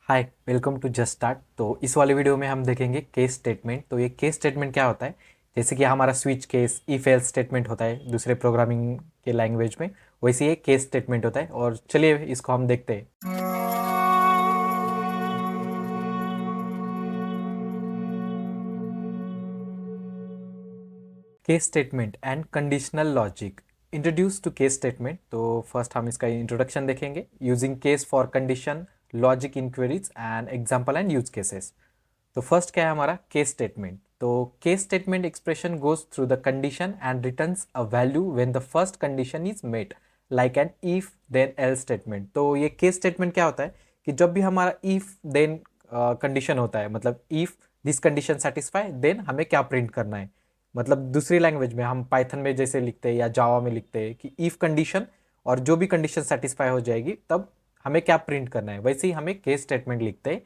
Hi, welcome to just start. तो इस वाले वीडियो में हम देखेंगे केस स्टेटमेंट। तो ये केस स्टेटमेंट क्या होता है, जैसे कि हमारा switch case, if else statement होता है दूसरे प्रोग्रामिंग के लैंग्वेज में, वैसे ये केस स्टेटमेंट होता है। और चलिए इसको हम देखते हैं। Case statement and conditional logic. Introduce to case statement. तो फर्स्ट हम इसका इंट्रोडक्शन देखेंगे। Using case for condition logic inquiries and example and use cases. तो फर्स्ट क्या है हमारा केस स्टेटमेंट। तो case statement expression goes through the condition and returns a value when the first condition is met, like an if then else statement. तो ये case statement क्या होता है कि जब भी हमारा इफ देन कंडीशन होता है, मतलब if this condition satisfy then हमें क्या प्रिंट करना है। मतलब दूसरी लैंग्वेज में हम पाइथन में जैसे लिखते हैं या जावा में लिखते हैं कि इफ कंडीशन और जो भी कंडीशन सेटिस्फाई हो जाएगी तब हमें क्या प्रिंट करना है, वैसे ही हमें केस स्टेटमेंट लिखते हैं।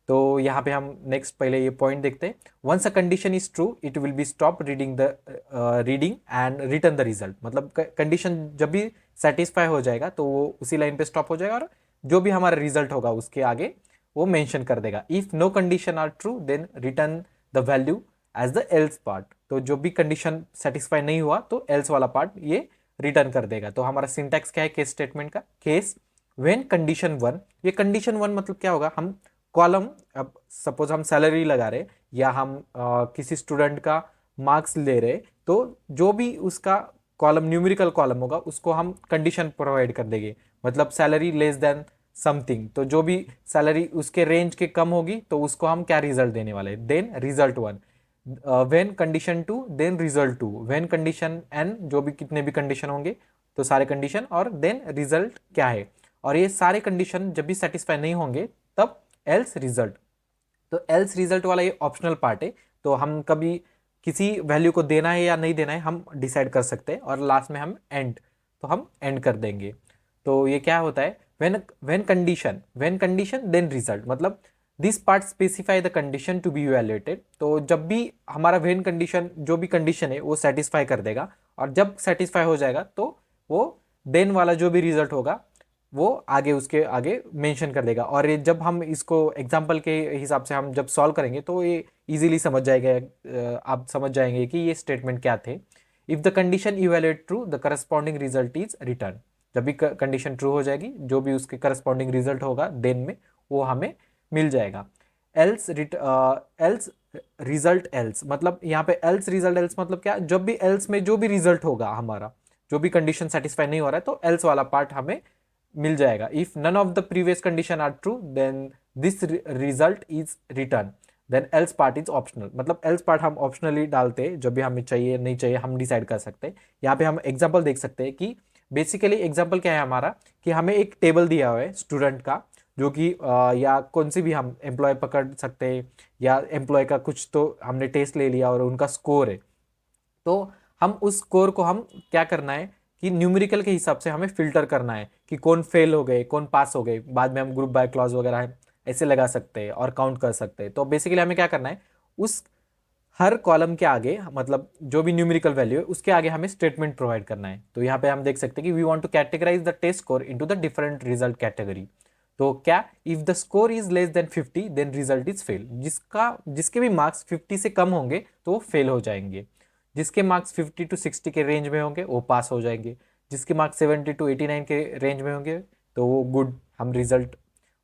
तो यहाँ पे हम नेक्स्ट पहले ये पॉइंट देखते हैं। Once a condition is true it will be stop reading and return the result. मतलब कंडीशन जब भी सेटिस्फाई हो जाएगा तो वो उसी लाइन पे स्टॉप हो जाएगा और जो भी हमारा रिजल्ट होगा उसके आगे वो मेंशन कर देगा। If no condition are true then return the value as the else part. तो जो भी कंडीशन सेटिस्फाई नहीं हुआ तो एल्स वाला पार्ट ये रिटर्न कर देगा। तो हमारा सिंटैक्स क्या है केस स्टेटमेंट का, केस व्हेन कंडीशन वन। ये कंडीशन वन मतलब क्या होगा, हम कॉलम, अब सपोज हम सैलरी लगा रहे या हम किसी स्टूडेंट का मार्क्स ले रहे, तो जो भी उसका कॉलम न्यूमेरिकल कॉलम होगा उसको हम कंडीशन प्रोवाइड कर देंगे। मतलब सैलरी लेस देन समथिंग, तो जो भी सैलरी उसके रेंज के कम होगी तो उसको हम क्या रिजल्ट देने वाले, then result one. When condition two then result two, when condition N, जो भी कितने भी कंडीशन होंगे तो सारे कंडीशन, और देन रिजल्ट क्या है। और ये सारे कंडीशन जब भी सेटिस्फाई नहीं होंगे तब एल्स रिजल्ट। तो एल्स रिजल्ट वाला ये ऑप्शनल पार्ट है। तो हम कभी किसी वैल्यू को देना है या नहीं देना है हम डिसाइड कर सकते हैं, और लास्ट में हम एंड, तो हम एंड कर देंगे। तो ये क्या होता है, व्हेन कंडीशन देन रिजल्ट, मतलब this part specify the condition to be evaluated. तो जब भी हमारा व्हेन कंडीशन, जो भी कंडीशन है वो सेटिस्फाई कर देगा, और जब सेटिस्फाई हो जाएगा तो वो देन वाला जो भी रिजल्ट होगा वो आगे उसके आगे मेंशन कर देगा। और ये जब हम इसको एग्जांपल के हिसाब से हम जब सॉल्व करेंगे तो ये इजीली समझ जाएगा, आप समझ जाएंगे कि ये स्टेटमेंट क्या थे। If the condition evaluate true the corresponding result is return. जब भी कंडीशन ट्रू हो जाएगी जो भी उसके करस्पॉन्डिंग रिजल्ट होगा देन में वो हमें मिल जाएगा। एल्स एल्स रिजल्ट एल्स, मतलब यहाँ पे एल्स रिजल्ट एल्स मतलब क्या, जब भी एल्स में जो भी रिजल्ट होगा हमारा, जो भी कंडीशन सेटिस्फाई नहीं हो रहा है तो एल्स वाला पार्ट हमें मिल जाएगा। If none of the previous condition are true then this result is return, then else part is optional. मतलब एल्स पार्ट हम ऑप्शनली डालते हैं, जब भी हमें चाहिए नहीं चाहिए हम डिसाइड कर सकते हैं। यहाँ पे हम एग्जाम्पल देख सकते हैं कि बेसिकली एग्जाम्पल क्या है हमारा, कि हमें एक टेबल दिया हुआ है स्टूडेंट का, जो कि या कौन सी भी हम एम्प्लॉय पकड़ सकते हैं, या एम्प्लॉय का कुछ तो हमने टेस्ट ले लिया और उनका स्कोर है। तो हम उस स्कोर को हम क्या करना है कि न्यूमेरिकल के हिसाब से हमें फिल्टर करना है कि कौन फेल हो गए कौन पास हो गए। बाद में हम ग्रुप बाय क्लॉज वगैरह है ऐसे लगा सकते हैं और काउंट कर सकते हैं। तो बेसिकली हमें क्या करना है, उस हर कॉलम के आगे, मतलब जो भी न्यूमेरिकल वैल्यू है उसके आगे हमें स्टेटमेंट प्रोवाइड करना है। तो यहाँ पे हम देख सकते हैं कि we want to categorise the test score into the different result category. तो क्या, if the score is less than 50 then result is fail. जिसके भी मार्क्स 50 से कम होंगे तो वो फेल हो जाएंगे। जिसके मार्क्स 50 टू 60 के रेंज में होंगे वो पास हो जाएंगे। जिसके मार्क्स 70 टू 89 के रेंज में होंगे तो वो गुड, हम रिजल्ट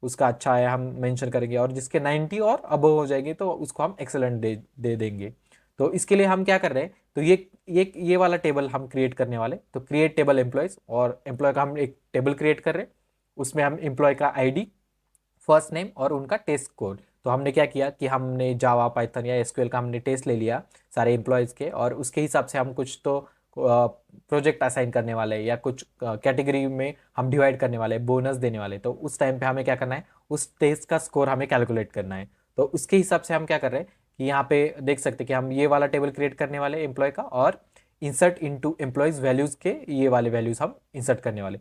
उसका अच्छा है हम मेंशन करेंगे। और जिसके 90 और अबव हो जाएंगे तो उसको हम एक्सेलेंट दे देंगे। तो इसके लिए हम क्या कर रहे हैं, तो ये वाला टेबल हम क्रिएट करने वाले। तो क्रिएट टेबल एम्प्लॉयज, और एम्प्लॉय का हम एक टेबल क्रिएट कर रहे हैं। उसमें हम एम्प्लॉय का आईडी, फर्स्ट नेम और उनका टेस्ट कोड। तो हमने क्या किया कि हमने जावा पाइथन या एसक्यूएल का हमने टेस्ट ले लिया सारे एम्प्लॉयज़ के, और उसके हिसाब से हम कुछ तो प्रोजेक्ट असाइन करने वाले हैं या कुछ कैटेगरी में हम डिवाइड करने वाले हैं, बोनस देने वाले हैं। तो उस टाइम पे हमें क्या करना है, उस टेस्ट का स्कोर हमें कैलकुलेट करना है। तो उसके हिसाब से हम क्या कर रहे हैं कि यहाँ पे देख सकते हैं कि हम ये वाला टेबल क्रिएट करने वाले एम्प्लॉय का, और इंसर्ट इनटू एम्प्लॉयज वैल्यूज के ये वाले वैल्यूज हम इंसर्ट करने वाले।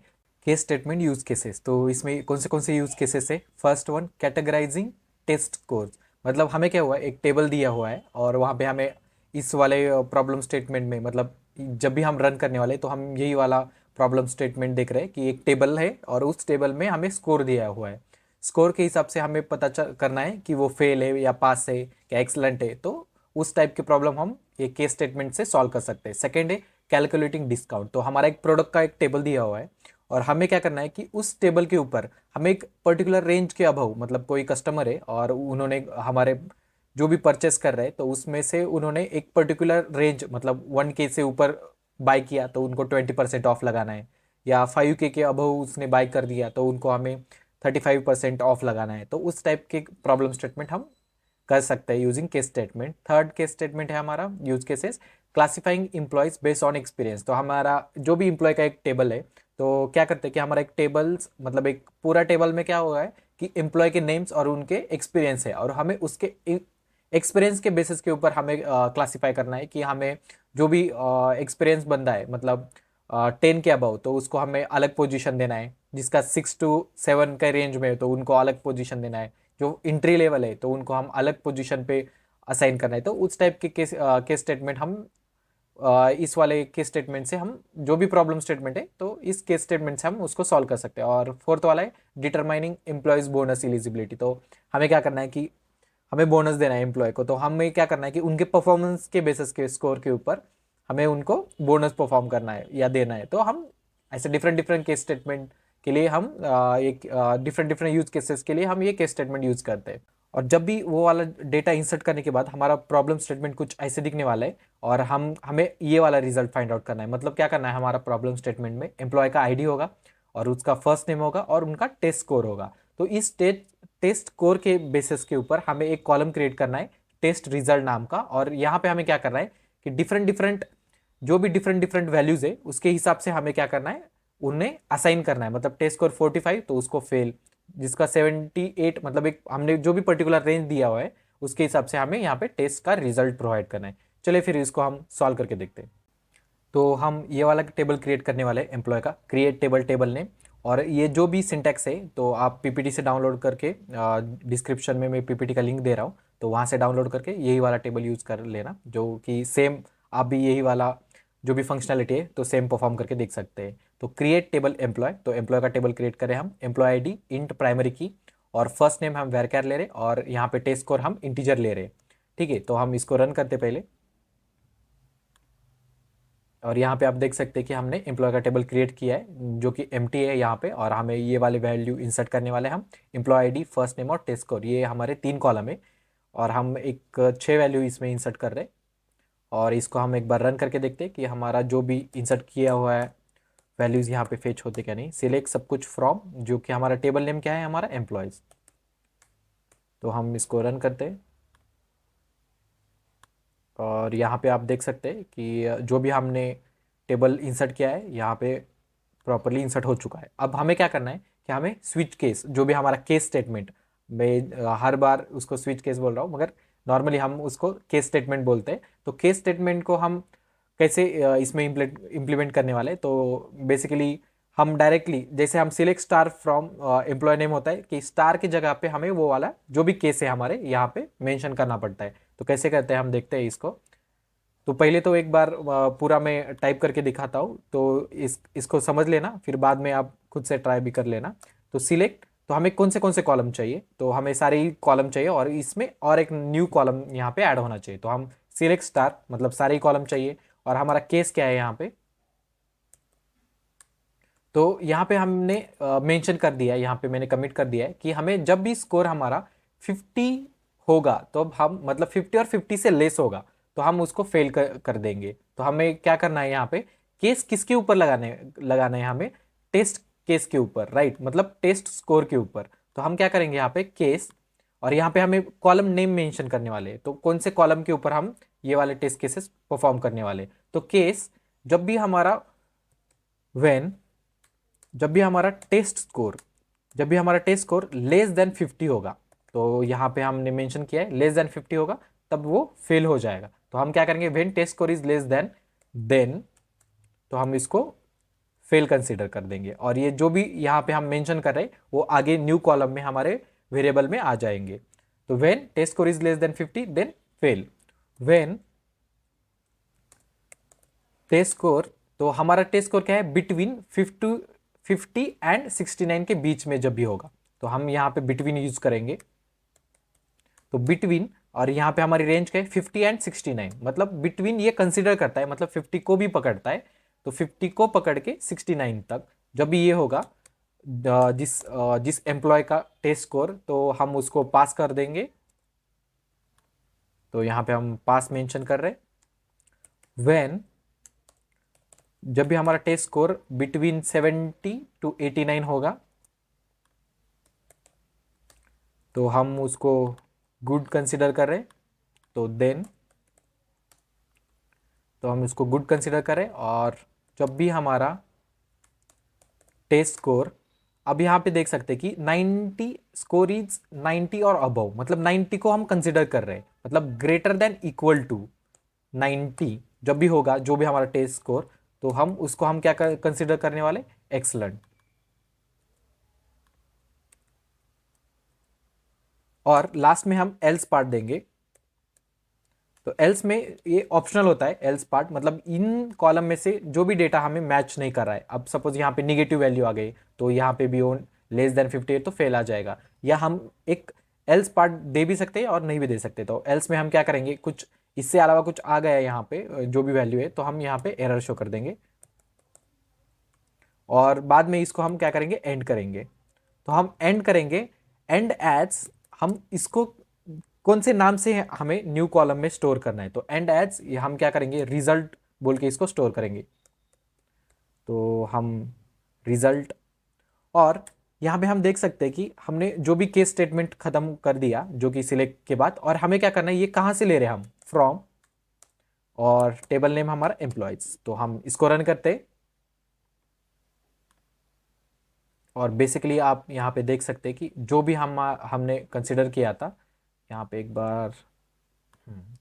केस स्टेटमेंट यूज केसेस, तो इसमें कौन से यूज केसेस है। First one, categorising test scores. मतलब हमें क्या हुआ, एक टेबल दिया हुआ है और वहाँ पे हमें इस वाले प्रॉब्लम स्टेटमेंट में, मतलब जब भी हम रन करने वाले तो हम यही वाला प्रॉब्लम स्टेटमेंट देख रहे हैं कि एक टेबल है और उस टेबल में हमें स्कोर दिया हुआ है। स्कोर के हिसाब से हमें करना है कि वो फेल है या पास है या एक्सलेंट है, तो उस टाइप की प्रॉब्लम हम ये केस स्टेटमेंट से सॉल्व कर सकते हैं। सेकेंड है कैलकुलेटिंग डिस्काउंट। तो हमारा एक प्रोडक्ट का एक टेबल दिया हुआ है और हमें क्या करना है कि उस टेबल के ऊपर हमें एक पर्टिकुलर रेंज के अबव, मतलब कोई कस्टमर है और उन्होंने हमारे जो भी परचेस कर रहे हैं तो उसमें से उन्होंने एक पर्टिकुलर रेंज मतलब 1K से ऊपर बाय किया तो उनको 20% ऑफ लगाना है, या 5K के अबव उसने बाय कर दिया तो उनको हमें 35% ऑफ लगाना है। तो उस टाइप के प्रॉब्लम स्टेटमेंट हम कर सकते हैं using case statement. Third case statement है हमारा use cases classifying employees based on experience. तो हमारा जो भी एम्प्लॉय का एक टेबल है तो क्या करते हैं कि हमारा एक टेबल्स मतलब एक पूरा टेबल में क्या हुआ है कि एम्प्लॉय के नेम्स और उनके एक्सपीरियंस है, और हमें उसके एक्सपीरियंस के बेसिस के ऊपर हमें क्लासिफाई करना है कि हमें जो भी एक्सपीरियंस बंदा है मतलब 10 के अबव तो उसको हमें अलग पोजीशन देना है, जिसका 6 to 7 का रेंज में है तो उनको अलग पोजीशन देना है, जो इंट्री लेवल है तो उनको हम अलग पोजीशन पे असाइन करना है। तो उस टाइप के केस स्टेटमेंट हम इस वाले केस स्टेटमेंट से हम जो भी प्रॉब्लम स्टेटमेंट है तो इस केस स्टेटमेंट से हम उसको सॉल्व कर सकते हैं। और फोर्थ वाला है डिटरमाइनिंग एम्प्लॉयज बोनस एलिजिबिलिटी। तो हमें क्या करना है कि हमें बोनस देना है एम्प्लॉय को, तो हमें क्या करना है कि उनके परफॉर्मेंस के बेसिस के स्कोर के ऊपर हमें उनको बोनस परफॉर्म करना है या देना है। तो हम ऐसे डिफरेंट डिफरेंट केस स्टेटमेंट के लिए हम एक डिफरेंट डिफरेंट यूज केसेस के लिए हम ये केस स्टेटमेंट यूज करते हैं। और जब भी वो वाला डेटा इंसर्ट करने के बाद हमारा प्रॉब्लम स्टेटमेंट कुछ ऐसे दिखने वाला है और हमें ये वाला रिजल्ट फाइंड आउट करना है। मतलब क्या करना है, हमारा प्रॉब्लम स्टेटमेंट में एम्प्लॉय का आईडी होगा और उसका फर्स्ट नेम होगा और उनका टेस्ट स्कोर होगा। तो इस टेस्ट स्कोर के बेसिस के ऊपर हमें एक कॉलम क्रिएट करना है टेस्ट रिजल्ट नाम का, और यहाँ पे हमें क्या करना है कि डिफरेंट डिफरेंट जो भी डिफरेंट डिफरेंट वैल्यूज है उसके हिसाब से हमें क्या करना है उन्हें असाइन करना है। मतलब टेस्ट स्कोर 45 तो उसको फेल, जिसका 78 मतलब एक हमने जो भी पर्टिकुलर रेंज दिया हुआ है उसके हिसाब से हमें यहाँ पे टेस्ट का रिजल्ट प्रोवाइड करना है। चलिए फिर इसको हम सॉल्व करके देखते हैं। तो हम ये वाला टेबल क्रिएट करने वाले हैं एम्प्लॉय का, क्रिएट टेबल टेबल नेम। और ये जो भी सिंटैक्स है तो आप पीपीटी से डाउनलोड करके डिस्क्रिप्शन में मैं पीपीटी का लिंक दे रहा हूँ तो वहाँ से डाउनलोड करके यही वाला टेबल यूज़ कर लेना, जो कि सेम आप भी यही वाला जो भी फंक्शनलिटी है तो सेम परफॉर्म करके देख सकते हैं। तो क्रिएट टेबल एम्प्लॉय, तो एम्प्लॉय का टेबल क्रिएट करें हम, एम्प्लॉय आईडी इंट प्राइमरी की और फर्स्ट नेम हम वैरक्यार ले रहे और यहाँ पे टेस्ट स्कोर हम इंटीजर ले रहे। ठीक है, तो हम इसको रन करते पहले। और यहाँ पे आप देख सकते हैं कि हमने एम्प्लॉय का टेबल क्रिएट किया है जो कि एम्प्टी है यहाँ पे, और हमें ये वाले वैल्यू इंसर्ट करने वाले हैं हम, एम्प्लॉय आईडी फर्स्ट नेम और टेस्ट स्कोर, ये हमारे 3 कॉलम है और हम एक 6 वैल्यू इसमें इंसर्ट कर रहे हैं। और इसको हम एक बार रन करके देखते हैं कि हमारा जो भी इंसर्ट किया हुआ है वैल्यूज़ यहाँ पे फेच होते क्या नहीं। सिलेक्ट सब कुछ फ्रॉम, जो कि हमारा टेबल नेम क्या है हमारा एम्प्लॉयज़। तो हम इसको रन करते हैं और यहाँ पे आप देख सकते हैं कि जो भी हमने टेबल इंसर्ट किया है यहाँ पे प्रॉपरली इंसर्ट हो चुका है। अब हमें क्या करना है कि हमें स्विच केस, जो भी हमारा केस स्टेटमेंट, मैं हर बार उसको स्विच केस बोल रहा हूँ मगर नॉर्मली हम उसको केस स्टेटमेंट बोलते हैं। तो केस स्टेटमेंट को हम कैसे इसमें इम्प्लीमेंट करने वाले हैं, तो बेसिकली हम डायरेक्टली जैसे हम select star from employ name होता है कि स्टार की जगह पे हमें वो वाला जो भी केस है हमारे यहाँ पे मेंशन करना पड़ता है। तो कैसे करते हैं हम देखते हैं इसको। तो पहले तो एक बार पूरा मैं टाइप करके दिखाता हूँ तो इसको समझ लेना, फिर बाद में आप खुद से ट्राई भी कर लेना। तो सिलेक्ट, तो हमें कौन से कॉलम चाहिए, तो हमें सारे ही कॉलम चाहिए और इसमें और एक न्यू कॉलम यहाँ पे ऐड होना चाहिए। तो हम सिलेक्ट स्टार मतलब सारे ही कॉलम चाहिए और हमारा केस क्या है यहाँ पे, तो यहाँ पे हमने मेंशन कर दिया है, यहाँ पे मैंने कमिट कर दिया है कि हमें जब भी स्कोर हमारा 50 होगा तो अब हम मतलब 50 और 50 से लेस होगा तो हम उसको फेल कर देंगे। तो हमें क्या करना है यहाँ पे, केस किसके ऊपर लगाना है हमें, टेस्ट केस के ऊपर, राइट, मतलब टेस्ट स्कोर के ऊपर। तो हम क्या करेंगे यहाँ पे केस, और यहाँ पे हमें कॉलम नेम मेंशन करने वाले हैं, तो कौन से कॉलम के ऊपर हम ये वाले टेस्ट केसेस परफॉर्म करने वाले। तो केस जब भी हमारा वेन जब भी हमारा टेस्ट स्कोर जब भी हमारा टेस्ट स्कोर लेस देन 50 होगा, तो यहाँ पे हमने मेंशन किया है लेस देन 50 होगा तब वो फेल हो जाएगा। तो हम क्या करेंगे, when test score is less than then, तो हम इसको फेल कंसीडर कर देंगे और ये जो भी यहाँ पे हम मेंशन कर रहे हैं वो आगे न्यू कॉलम में हमारे वेरिएबल में आ जाएंगे। तो when test score is less than 50 then fail, when test score, तो हमारा टेस्ट स्कोर क्या है, बिटवीन 50 एंड 69 के बीच में जब भी होगा तो हम यहाँ पे बिटवीन यूज करेंगे। तो बिटवीन, और यहाँ पे हमारी रेंज क्या है 50 एंड 69, मतलब बिटवीन ये कंसिडर करता है, मतलब 50 को भी पकड़ता है। तो 50 को पकड़ के 69 तक जब भी ये होगा, जिस एम्प्लॉय का टेस्ट स्कोर, तो हम उसको पास कर देंगे। तो यहाँ पे हम पास मेंशन कर रहे हैं। व्हेन, जब भी हमारा टेस्ट स्कोर बिटवीन 70 टू 89 होगा, तो हम उसको गुड कंसिडर कर रहे हैं। तो देन, तो हम इसको गुड कंसिडर करें। और जब भी हमारा टेस्ट स्कोर, अब यहाँ पे देख सकते हैं कि 90 स्कोर इज 90 और अबव, मतलब 90 को हम कंसिडर कर रहे हैं, मतलब ग्रेटर देन इक्वल टू 90 जब भी होगा, जो भी हमारा टेस्ट स्कोर, तो हम उसको हम क्या कंसिडर करने वाले, एक्सलेंट। और लास्ट में हम एल्स पार्ट देंगे। तो एल्स में ये ऑप्शनल होता है, एल्स पार्ट मतलब इन कॉलम में से जो भी डेटा हमें मैच नहीं कर रहा है। अब सपोज यहाँ पे निगेटिव वैल्यू आ गई, तो यहाँ पे भी वो लेस देन 58 तो फेल आ जाएगा। या हम एक एल्स पार्ट दे भी सकते हैं और नहीं भी दे सकते। तो एल्स में हम क्या करेंगे, कुछ इससे अलावा कुछ आ गया है यहाँ पे जो भी वैल्यू है, तो हम यहाँ पे एरर शो कर देंगे। और बाद में इसको हम क्या करेंगे, एंड करेंगे। तो हम एंड करेंगे, एंड एज, हम इसको कौन से नाम से हमें न्यू कॉलम में स्टोर करना है। तो एंड एज हम क्या करेंगे, रिजल्ट बोल के इसको स्टोर करेंगे। तो हम रिजल्ट, और यहाँ पे हम देख सकते हैं कि हमने जो भी केस स्टेटमेंट खत्म कर दिया जो कि सिलेक्ट के बाद, और हमें क्या करना है, ये कहाँ से ले रहे हैं हम, फ्रॉम, और टेबल नेम हमारा एम्प्लॉयज। तो हम इसको रन करते हैं। और बेसिकली आप यहाँ पे देख सकते हैं कि जो भी हमने कंसिडर किया था, यहाँ पे एक बार,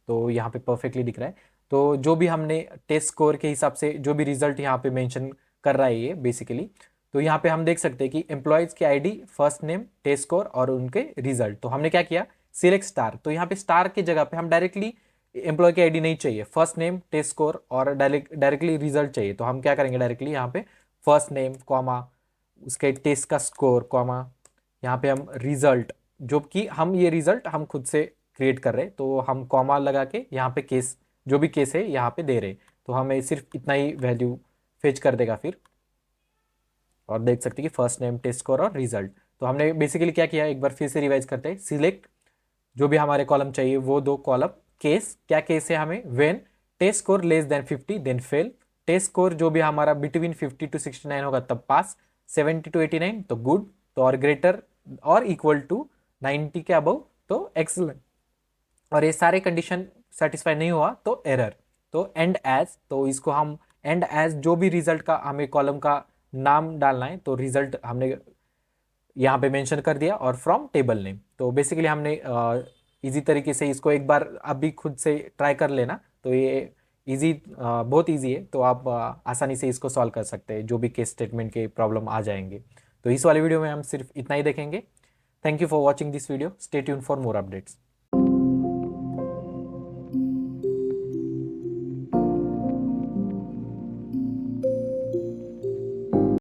तो यहाँ पे परफेक्टली दिख रहा है। तो जो भी हमने टेस्ट स्कोर के हिसाब से जो भी रिजल्ट यहाँ पे मेंशन कर रहा है ये बेसिकली, तो यहाँ पे हम देख सकते हैं कि एम्प्लॉयज की ID, first name, test score और उनके रिजल्ट। तो हमने क्या किया, सिलेक्ट स्टार। तो यहाँ पे स्टार की जगह पे हम डायरेक्टली एम्प्लॉय की आईडी नहीं चाहिए, फर्स्ट नेम, टेस्ट स्कोर और डायरेक्टली रिजल्ट चाहिए। तो हम क्या करेंगे, डायरेक्टली यहाँ पे फर्स्ट नेम कॉमा उसके टेस्ट का स्कोर कॉमा, यहाँ पे हम रिजल्ट, जो कि हम ये रिजल्ट हम खुद से क्रिएट कर रहे, तो हम कॉमा लगा के यहाँ पे केस, जो भी केस है यहाँ पे दे रहे। तो हमें सिर्फ इतना ही वैल्यू फेच कर देगा फिर। और देख सकते हैं कि फर्स्ट नेम, टेस्ट स्कोर और रिजल्ट। तो हमने बेसिकली क्या किया, एक बार फिर से रिवाइज करते हैं। सिलेक्ट, जो भी हमारे कॉलम चाहिए वो दो कॉलम। केस, क्या केस है हमें, when test score less than 50 then fail. Test score जो भी हमारा बिटवीन 50 टू 69 होगा तब पास, 70 टू 89 तो गुड, तो और ग्रेटर और इक्वल टू 90 के अबव तो एक्सलेंट। और ये सारे कंडीशन सेटिस्फाई नहीं हुआ तो एरर। तो एंड एज, तो इसको हम एंड एज जो भी रिजल्ट का हमें कॉलम का नाम डालना है, तो रिजल्ट हमने यहाँ पे मेंशन कर दिया, और फ्रॉम टेबल नेम। तो बेसिकली हमने इजी तरीके से इसको एक बार अभी खुद से ट्राई कर लेना। तो ये इजी, बहुत इजी है। तो आप आसानी से इसको सॉल्व कर सकते हैं, जो भी केस स्टेटमेंट के प्रॉब्लम आ जाएंगे। तो इस वाले वीडियो में हम सिर्फ इतना ही देखेंगे। Thank you for watching this video, stay tune for more updates.